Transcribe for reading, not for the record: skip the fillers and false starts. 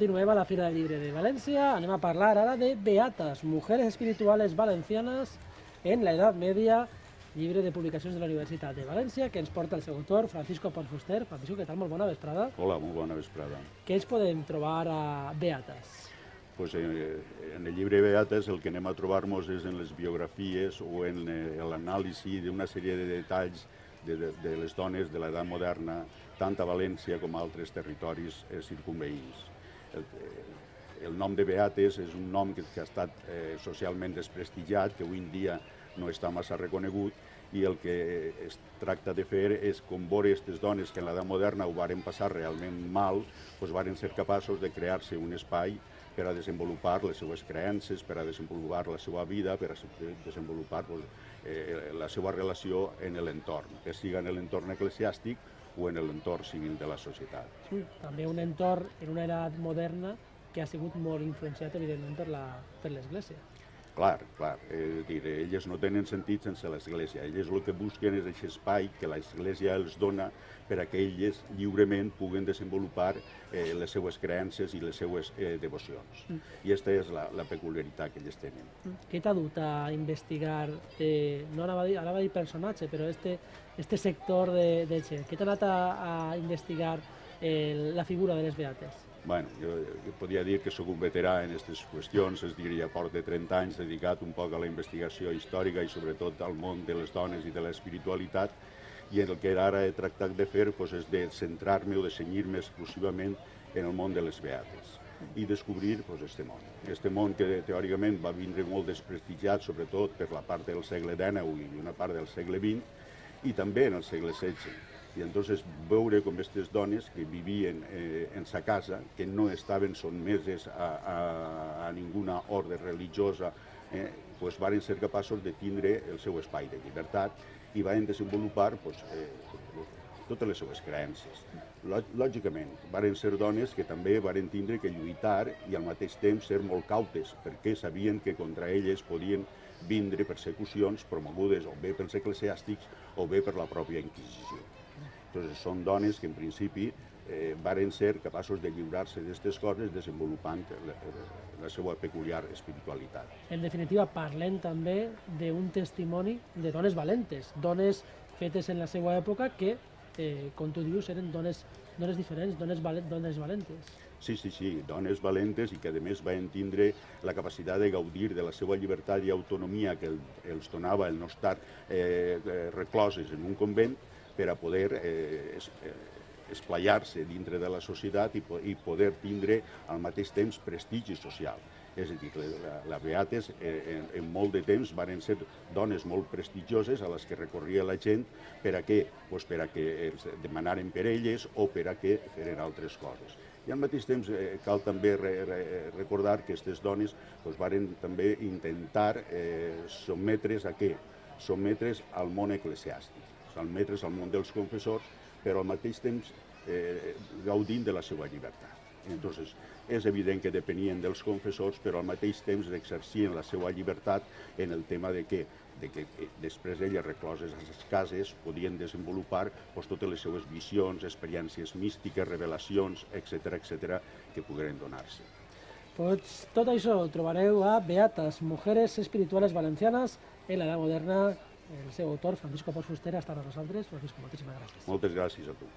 continuem a la Fira del Llibre de València. Anem a parlar ara de Beatas, mujeres espirituales valencianas en la Edad Media, llibre de publicacions de la Universitat de València, que ens porta el seu autor, Francisco Pons Fuster. Francisco, què tal? Molt bona vesprada. Hola, molt bona vesprada. Què ens podem trobar a Beatas? Pues, en el llibre Beates el que anem a trobar-nos és en les biografies o en l'anàlisi d'una sèrie de detalls de les dones de l'edat moderna, tant a València com a altres territoris circumveïns. El nom de Beates és un nom que ha estat socialment desprestigiat, que avui en dia no està massa reconegut, i el que es tracta de fer és, com veure aquestes dones que en l'edat moderna ho varen passar realment mal, doncs varen ser capaços de crear-se un espai per a desenvolupar les seues creences, per a desenvolupar la seva vida, per a desenvolupar la seva relació en l'entorn, que sigui en l'entorn eclesiàstic o en l'entorn civil de la societat. Sí, també un entorn en una edat moderna que ha sigut molt influenciat, evidentment, per l'Església. Clar, és dir, elles no tenen sentit sense l'Església. Elles el que busquen és aquest espai que l'Església els dona per a que elles lliurement puguen desenvolupar les seues creences i les seues devocions. I aquesta és la peculiaritat que elles tenen. Què t'ha dut a investigar, no anava a dir personatge, però este sector de gent? Què t'ha anat a investigar la figura de les Beates? Bueno, jo podria dir que sóc un veterà en aquestes qüestions, és dir, ja porto 30 anys dedicat un poc a la investigació històrica i sobretot al món de les dones i de l'espiritualitat, i el que ara he tractat de fer és de centrar-me o de cenyir-me exclusivament en el món de les Beates i descobrir aquest món. Aquest món que teòricament va vindre molt desprestigiat, sobretot per la part del segle XIX i una part del segle XX, i també en el segle XVI. I entonces veure com aquestes dones que vivien en sa casa, que no estaven sotmeses a ninguna ordre religiosa, varen ser capaços de tindre el seu espai de llibertat i van desenvolupar totes les seues creences. Lògicament, varen ser dones que també varen tindre que lluitar i al mateix temps ser molt cautes, perquè sabien que contra elles podien vindre persecucions promogudes o bé pels eclesiàstics o bé per la pròpia Inquisició. Són dones que en principi varen ser capaços de lliurar-se d'aquestes coses desenvolupant la seva peculiar espiritualitat. En definitiva, parlem també d'un testimoni de dones valentes, dones fetes en la seva època que, com tu dius, eren dones diferents, dones valentes. Sí, dones valentes i que a més van tindre la capacitat de gaudir de la seva llibertat i autonomia que els donava el no estar recloses en un convent, per a poder esplaiar-se dintre de la societat i poder tindre al mateix temps prestigi social. És a dir, les Beates en molt de temps van ser dones molt prestigioses a les que recorria la gent per a què els demanaren per elles o per a què feren altres coses. I al mateix temps cal també recordar que aquestes dones varen també intentar sotmetre's a què? Sotmetre's al món eclesiàstic, sotmetre's al món dels confessors, però al mateix temps gaudint de la seva llibertat. Entonces, és evident que depenien dels confessors, però al mateix temps exercien la seva llibertat en el tema de que després elles, recloses a les cases, podien desenvolupar totes les seues visions, experiències místiques, revelacions, etc., que pogueren donar-se. Tot això ho trobareu a Beatas, mujeres espirituales valencianas en l'edat moderna. El seu autor, Francisco Pons Fuster, ha estat amb nosaltres. Francisco, moltíssimes gràcies. Moltes gràcies a tu.